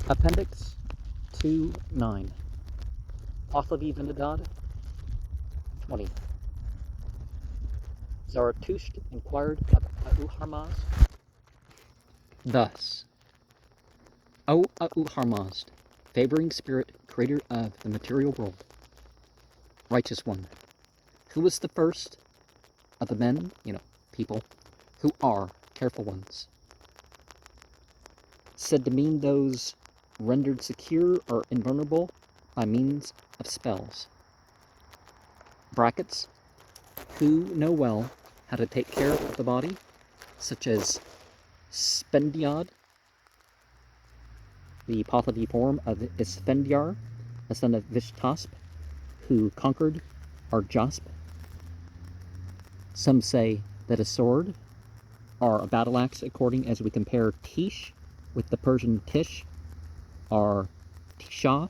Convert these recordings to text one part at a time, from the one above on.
Appendix 2.9 Pahlavi Vendidad 20. Zarathustra inquired of Ahurmazd thus: O Ahurmazd, favoring spirit, creator of the material world, righteous one, who was the first of the men, people, who are careful ones, said to mean those rendered secure or invulnerable by means of spells. Brackets, who know well how to take care of the body, such as Spendiad, the Pahlavi form of Isfendiar, a son of Vishtasp, who conquered Arjasp. Some say that a sword or a battle axe, according as we compare Tish with the Persian Tish, or Tisha,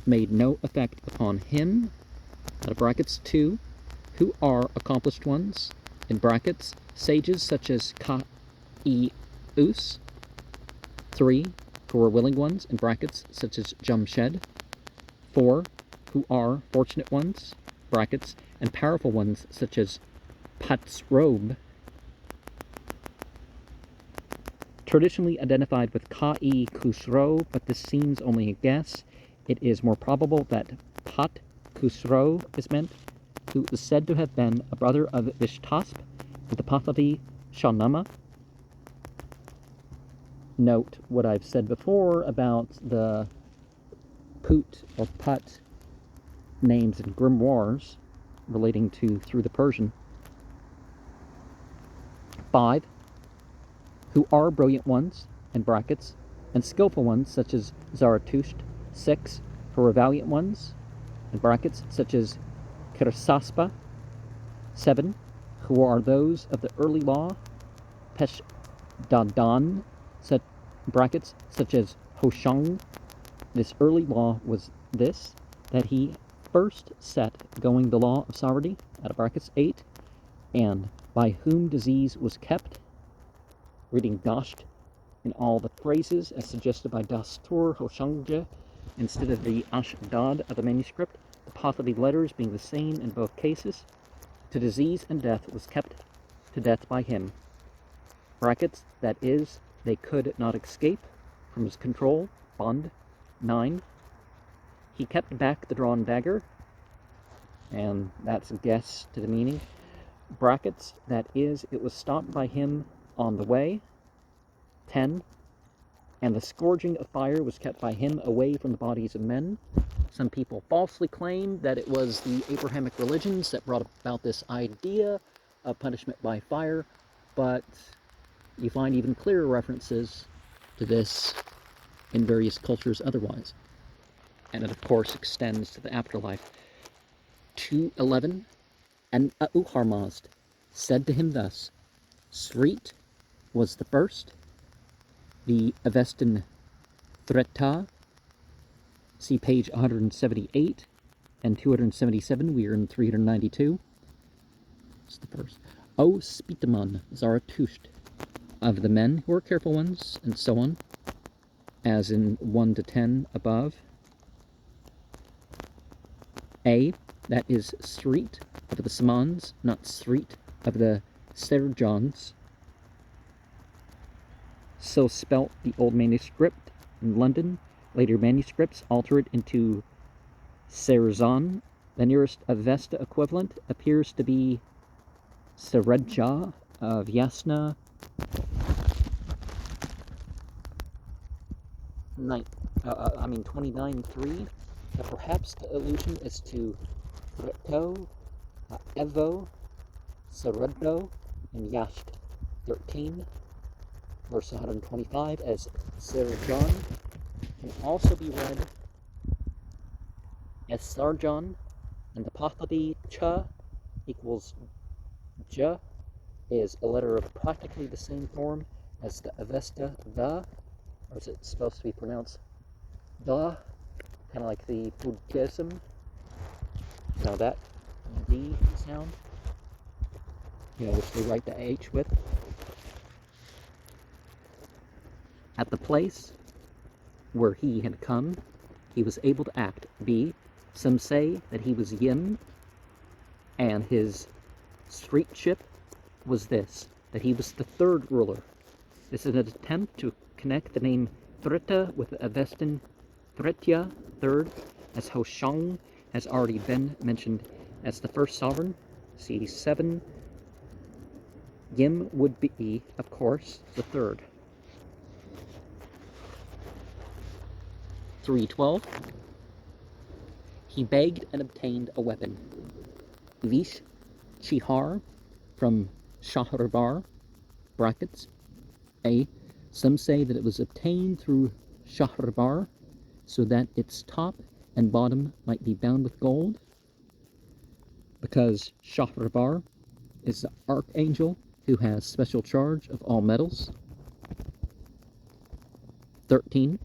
made no effect upon him, out of brackets 2, who are accomplished ones, in brackets, sages such as Ka-e-us, 3, who are willing ones, in brackets, such as Jamshed, 4, who are fortunate ones, brackets, and powerful ones, such as Patsrob, traditionally identified with Ka-e-Khusro, but this seems only a guess. It is more probable that Pat Khusro is meant, who is said to have been a brother of Vishtasp with the Pahlavi Shahnama. Note what I've said before about the Put or Put names in grimoires relating to through the Persian. 5, who are brilliant ones, in brackets, and skillful ones, such as Zarathustra. 6, who are valiant ones, in brackets, such as Kirsaspa. 7, who are those of the early law, Peshdadan, set brackets, such as Hoshang. This early law was this, that he first set going the law of sovereignty, out of brackets 8, and by whom disease was kept, reading Dasht in all the phrases as suggested by Dastur Hoshangja instead of the Ashdad of the manuscript, the Pahlavi letters being the same in both cases. To disease and death was kept to death by him. Brackets, that is, they could not escape from his control. Bond 9. He kept back the drawn dagger, and that's a guess to the meaning. Brackets, that is, it was stopped by him on the way. 10. And the scourging of fire was kept by him away from the bodies of men. Some people falsely claim that it was the Abrahamic religions that brought about this idea of punishment by fire, but you find even clearer references to this in various cultures otherwise. And it, of course, extends to the afterlife. 2:11, and Ahurmazd said to him thus: Sreet was the first, the Avestan Threta, see page 178 and 277, we are in 392. It's the first. O Spitaman Zarathustra, of the men who are careful ones, and so on, as in 1 to 10 above. A, that is Sreet of the Samans, not Sreet of the Serjans. So spelt the old manuscript in London. Later manuscripts alter it into Serzan. The nearest Avesta equivalent appears to be Seredja of Yasna. 29.3. Perhaps the allusion is to Threto, Evo, Sereddo, and Yasht 13. Verse 125 as Serjan can also be read as Sarjan, and the Pahlavi Cha equals J is a letter of practically the same form as the Avesta the, or is it supposed to be pronounced the, kind of like the Buddhism, that D sound, which they write the H with. At the place where he had come, he was able to act. B. Some say that he was Yin, and his streetship was this, that he was the third ruler. This is an attempt to connect the name Thrita with Avestan Thritya, third, as Hoshang has already been mentioned as the first sovereign. C7. Yim would be, of course, the third. 312. He begged and obtained a weapon. Vish Chihar from Shahrivar, brackets. A. Some say that it was obtained through Shahrivar, so that its top and bottom might be bound with gold, because Shahrivar is the archangel who has special charge of all metals. 13.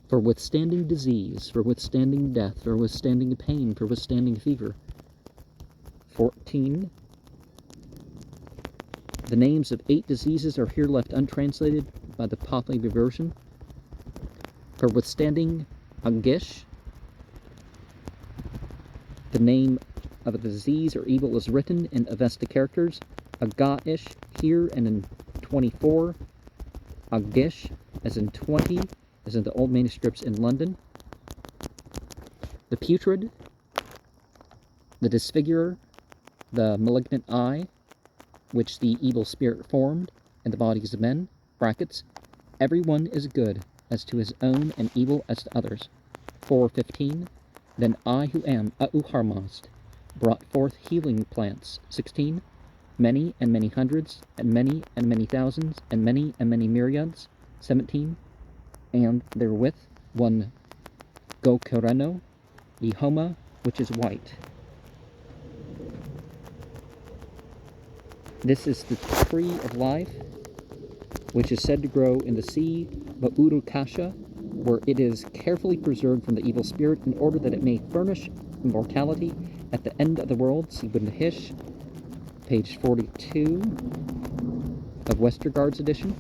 For withstanding disease, for withstanding death, for withstanding pain, for withstanding fever. 14. The names of 8 diseases are here left untranslated by the Pahlavi version. For withstanding Agish, the name of a disease or evil is written in Avesta characters. Agaish here and in 24. Agish as in 20, as in the old manuscripts in London. The putrid, the disfigurer, the malignant eye, which the evil spirit formed in the bodies of men, brackets, everyone is good as to his own and evil as to others. 4:15. Then I who am Auharmast brought forth healing plants. 16. Many and many hundreds, and many thousands, and many myriads. 17. And therewith one Gokareno, the Homa, which is white. This is the tree of life, which is said to grow in the sea, Baurukasha, where it is carefully preserved from the evil spirit in order that it may furnish immortality at the end of the world. See Bundahish, page 42 of Westergaard's edition.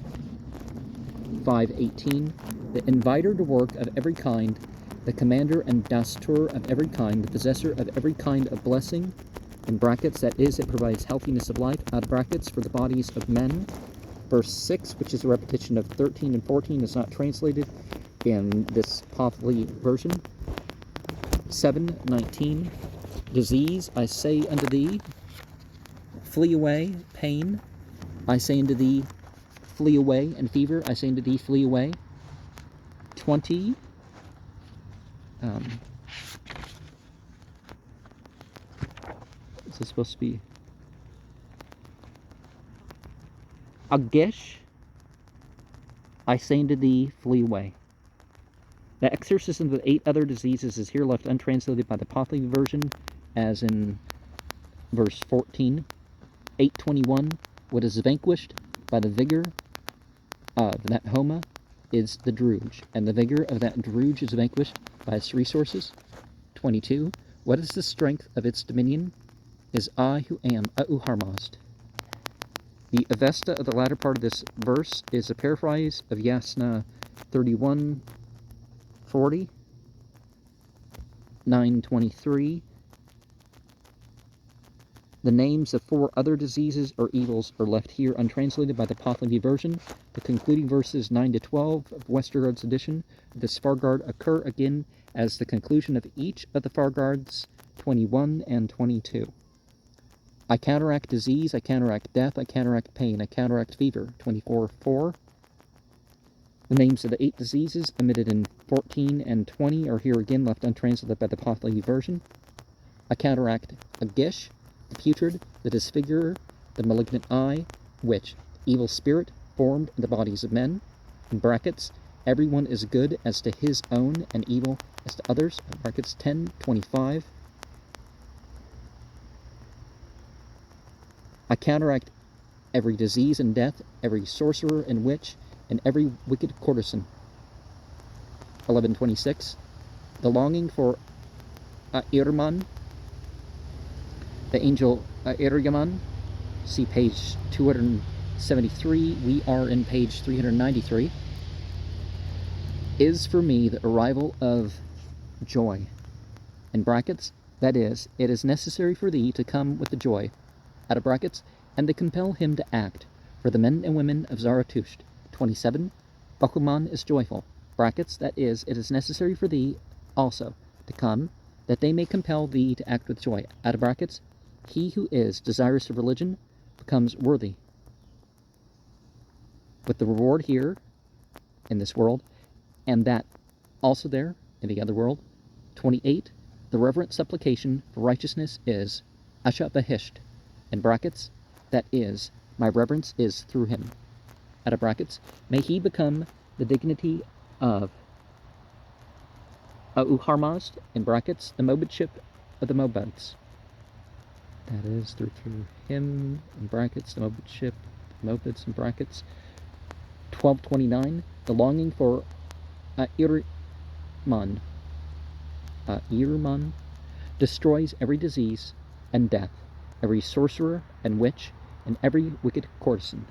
5:18. The inviter to work of every kind, the commander and dastur of every kind, the possessor of every kind of blessing, in brackets, that is, it provides healthiness of life, out of brackets, for the bodies of men. Verse 6, which is a repetition of 13 and 14, is not translated in this Pahlavi version. 7:19. Disease, I say unto thee, flee away. Pain, I say unto thee, flee away. And fever, I say unto thee, flee away. 20. Is this supposed to be Agish? I say unto thee, flee away. The exorcism of the 8 other diseases is here left untranslated by the Pahlavi version, as in verse 14. 8:21. What is vanquished by the vigor of that Homa is the Druge, and the vigor of that Druge is vanquished by its resources. 22. What is the strength of its dominion? Is I who am Auharmast. The Avesta of the latter part of this verse is a paraphrase of Yasna 31:40, 9:23. The names of 4 other diseases or evils are left here untranslated by the Pahlavi version. The concluding verses 9-12 of Westergaard's edition of the Svargard occur again as the conclusion of each of the Fargards 21 and 22. I counteract disease, I counteract death, I counteract pain, I counteract fever. 24:4. The names of the 8 diseases omitted in 14 and 20 are here again left untranslated by the Pahlavi version. I counteract Agish, the putrid, the disfigurer, the malignant eye, which evil spirit formed in the bodies of men. In brackets, everyone is good as to his own and evil as to others. In brackets 10:25. I counteract every disease and death, every sorcerer and witch, and every wicked courtesan. 11:26. The longing for Irman, the angel Iryaman, see page 273. We are in page 393. is for me the arrival of joy. In brackets, that is, it is necessary for thee to come with the joy, out of brackets, and to compel him to act. For the men and women of Zarathustra. 27. Bakuman is joyful. Brackets, that is, it is necessary for thee also to come, that they may compel thee to act with joy. Out of brackets, he who is desirous of religion becomes worthy. With the reward here, in this world, and that also there, in the other world. 28. The reverent supplication for righteousness is Asha Bahisht, in brackets, that is, my reverence is through him. Out of brackets, may he become the dignity of Uharmazd, in brackets, the Mobadship of the Mobads. That is, through him, in brackets, the Mobadship, the Mobads, in brackets. 1229, the longing for Irman destroys every disease and death, every sorcerer and witch, and every wicked courtesan.